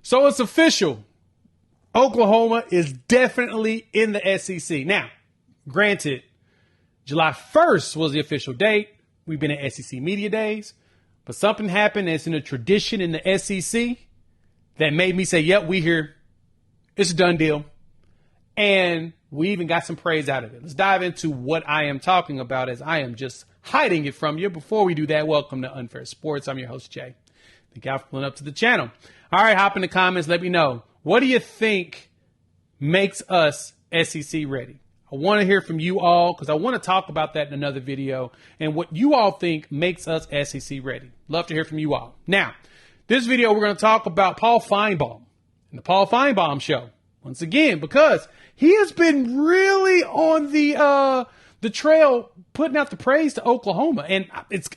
So it's official. Oklahoma is definitely in the SEC. Now, granted, July 1st was the official date. We've been at SEC Media Days. But something happened that's in a tradition in the SEC that made me say, yep, we here. It's a done deal. And we even got some praise out of it. Let's dive into what I am talking about, as I am just hiding it from you. Before we do that, welcome to Unfair Sports. I'm your host, Jay. Thank y'all for pulling up to the channel. All right, hop in the comments. Let me know. What do you think makes us SEC ready? I want to hear from you all because I want to talk about that in another video and what you all think makes us SEC ready. Love to hear from you all. Now, this video, we're going to talk about Paul Finebaum and the Paul Finebaum Show. Once again, because he has been really on the trail putting out the praise to Oklahoma. And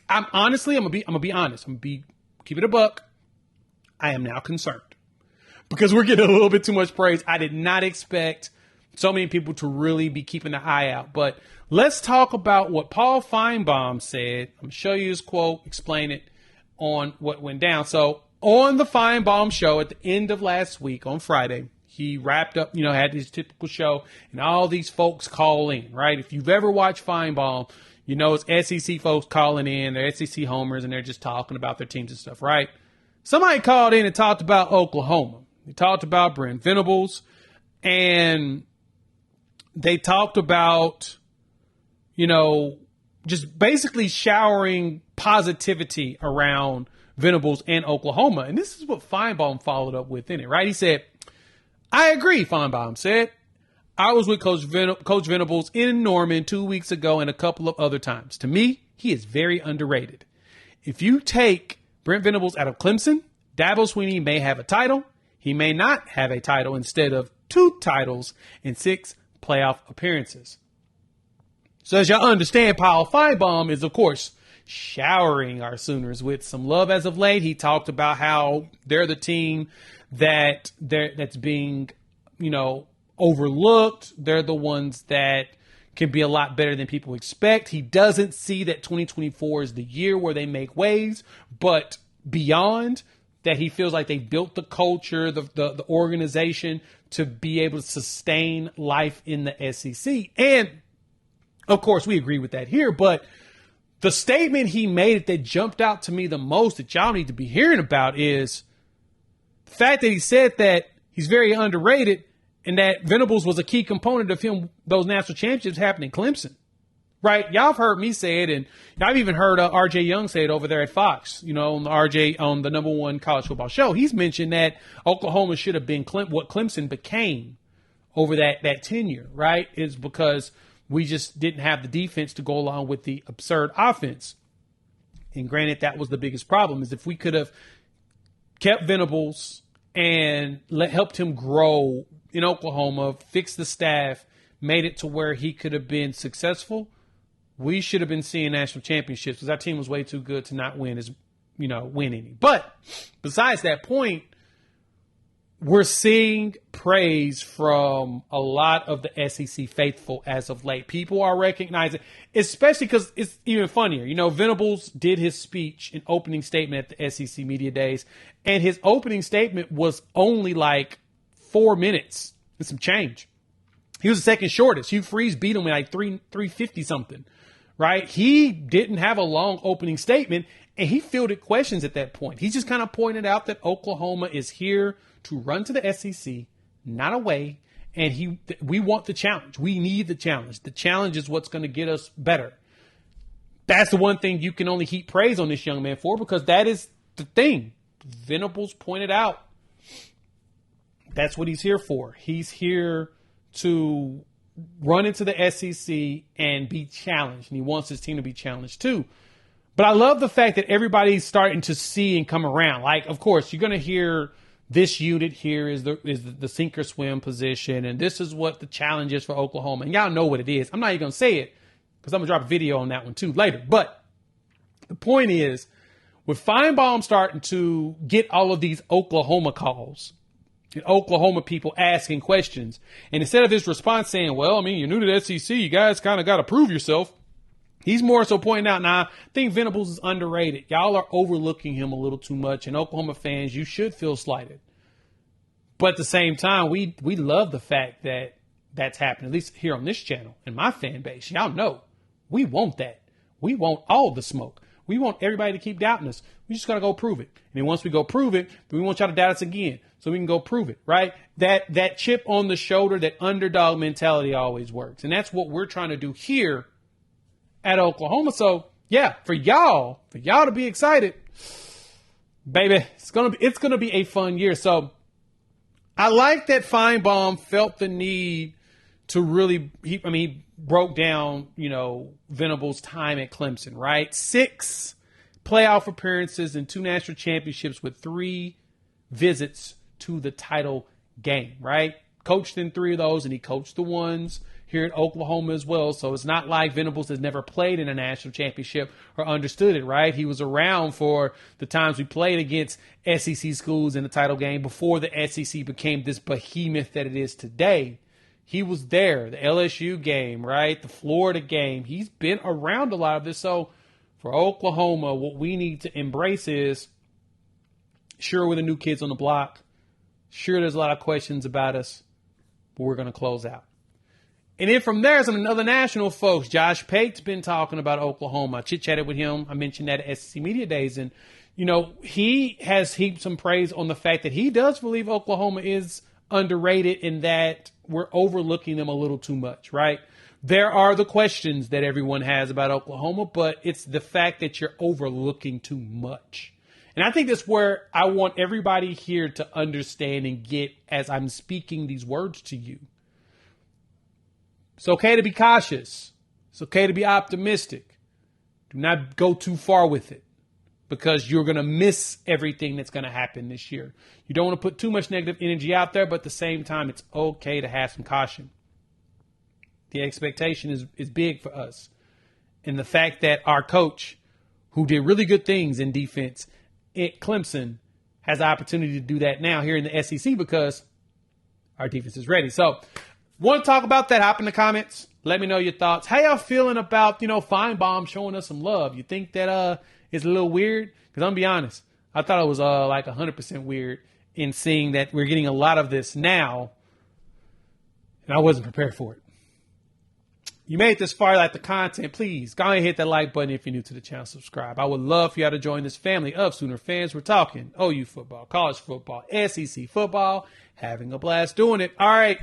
I'm gonna be honest. Keep it a buck. I am now concerned because we're getting a little bit too much praise. I did not expect so many people to really be keeping an eye out. But let's talk about what Paul Finebaum said. I'm going to show you his quote, explain it on what went down. So on the Finebaum Show at the end of last week on Friday, he wrapped up, had his typical show, and all these folks call in, right? If you've ever watched Finebaum, it's SEC folks calling in, they're SEC homers, and they're just talking about their teams and stuff, right? Somebody called in and talked about Oklahoma. They talked about Brent Venables, and they talked about, just basically showering positivity around Venables and Oklahoma. And this is what Finebaum followed up with in it, right? He said, I agree, Finebaum said. I was with Coach Venables in Norman 2 weeks ago and a couple of other times. To me, he is very underrated. If you take Brent Venables out of Clemson, Dabo Swinney may have a title. He may not have a title instead of 2 titles and 6 playoff appearances. So as y'all understand, Paul Finebaum is, of course, showering our Sooners with some love as of late. He talked about how they're the team that's being, overlooked. They're the ones that can be a lot better than people expect. He doesn't see that 2024 is the year where they make waves, but beyond that, he feels like they built the culture, the organization to be able to sustain life in the SEC. And of course, we agree with that here, but the statement he made that jumped out to me the most that y'all need to be hearing about is the fact that he said that he's very underrated and that Venables was a key component of those national championships happening in Clemson. Right? Y'all have heard me say it, and I've even heard RJ Young say it over there at Fox, on the number one college football show. He's mentioned that Oklahoma should have been what Clemson became over that tenure, right? Is because we just didn't have the defense to go along with the absurd offense. And granted, that was the biggest problem, is if we could have kept Venables and helped him grow in Oklahoma, fixed the staff, made it to where he could have been successful, we should have been seeing national championships because our team was way too good to not win any. But besides that point, we're seeing praise from a lot of the SEC faithful as of late. People are recognizing, especially because it's even funnier. Venables did his speech and opening statement at the SEC Media Days, and his opening statement was only like 4 minutes and some change. He was the second shortest. Hugh Freeze beat him in like 350 something, right? He didn't have a long opening statement, and he fielded questions at that point. He just kind of pointed out that Oklahoma is here to run to the SEC, not away, and we want the challenge. We need the challenge. The challenge is what's going to get us better. That's the one thing you can only heap praise on this young man for, because that is the thing. Venables pointed out that's what he's here for. He's here to run into the SEC and be challenged, and he wants his team to be challenged too. But I love the fact that everybody's starting to see and come around. Like, of course, you're going to hear this unit here is the sink or swim position, and this is what the challenge is for Oklahoma. And y'all know what it is. I'm not even going to say it because I'm going to drop a video on that one too later. But the point is, with Finebaum starting to get all of these Oklahoma calls, Oklahoma people asking questions, and instead of his response saying, well, you're new to the SEC, you guys kind of got to prove yourself, he's more so pointing out, I think Venables is underrated. Y'all are overlooking him a little too much, and Oklahoma fans, you should feel slighted. But at the same time, we love the fact that that's happening, at least here on this channel and my fan base. Y'all know we want that. We want all the smoke. We want everybody to keep doubting us. We just got to go prove it. And then once we go prove it, then we want y'all to doubt us again so we can go prove it, right? That chip on the shoulder, that underdog mentality always works. And that's what we're trying to do here at Oklahoma. So, yeah, for y'all to be excited, baby, it's gonna be a fun year. So I like that Finebaum felt the need to really, he broke down, Venables' time at Clemson, right? 6 playoff appearances and 2 national championships with 3 visits to the title game, right? Coached in 3 of those, and he coached the ones here at Oklahoma as well. So it's not like Venables has never played in a national championship or understood it, right? He was around for the times we played against SEC schools in the title game before the SEC became this behemoth that it is today. He was there, the LSU game, right? The Florida game. He's been around a lot of this. So for Oklahoma, what we need to embrace is, sure, we're the new kids on the block. Sure, there's a lot of questions about us, but we're going to close out. And then from there, some other national folks. Josh Pate's been talking about Oklahoma. I chit-chatted with him. I mentioned that at SEC Media Days. And, he has heaped some praise on the fact that he does believe Oklahoma is underrated in that we're overlooking them a little too much, right? There are the questions that everyone has about Oklahoma, but it's the fact that you're overlooking too much. And I think that's where I want everybody here to understand and get as I'm speaking these words to you. It's okay to be cautious. It's okay to be optimistic. Do not go too far with it because you're going to miss everything that's going to happen this year. You don't want to put too much negative energy out there, but at the same time, it's okay to have some caution. The expectation is big for us. And the fact that our coach, who did really good things in defense at Clemson, has the opportunity to do that now here in the SEC because our defense is ready. So, want to talk about that? Hop in the comments. Let me know your thoughts. How y'all feeling about, Finebaum showing us some love? You think that is a little weird? Because I'm going to be honest, I thought it was like 100% weird in seeing that we're getting a lot of this now, and I wasn't prepared for it. You made this far, like the content, please go ahead and hit that like button if you're new to the channel. Subscribe. I would love for y'all to join this family of Sooner fans. We're talking OU football, college football, SEC football, having a blast doing it. All right,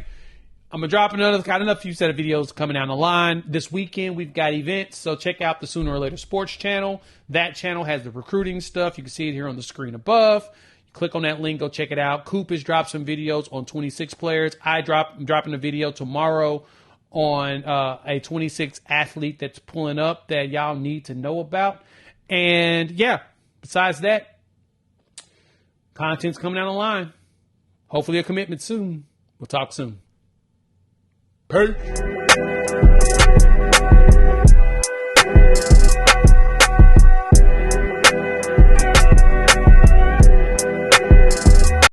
I'm going to drop another few set of videos coming down the line. This weekend, we've got events, so check out the Sooner or Later Sports channel. That channel has the recruiting stuff. You can see it here on the screen above. Click on that link, go check it out. Coop has dropped some videos on 26 players. I'm dropping a video tomorrow on a 26 athlete that's pulling up that y'all need to know about. And yeah, besides that, content's coming down the line. Hopefully a commitment soon. We'll talk soon. Peace.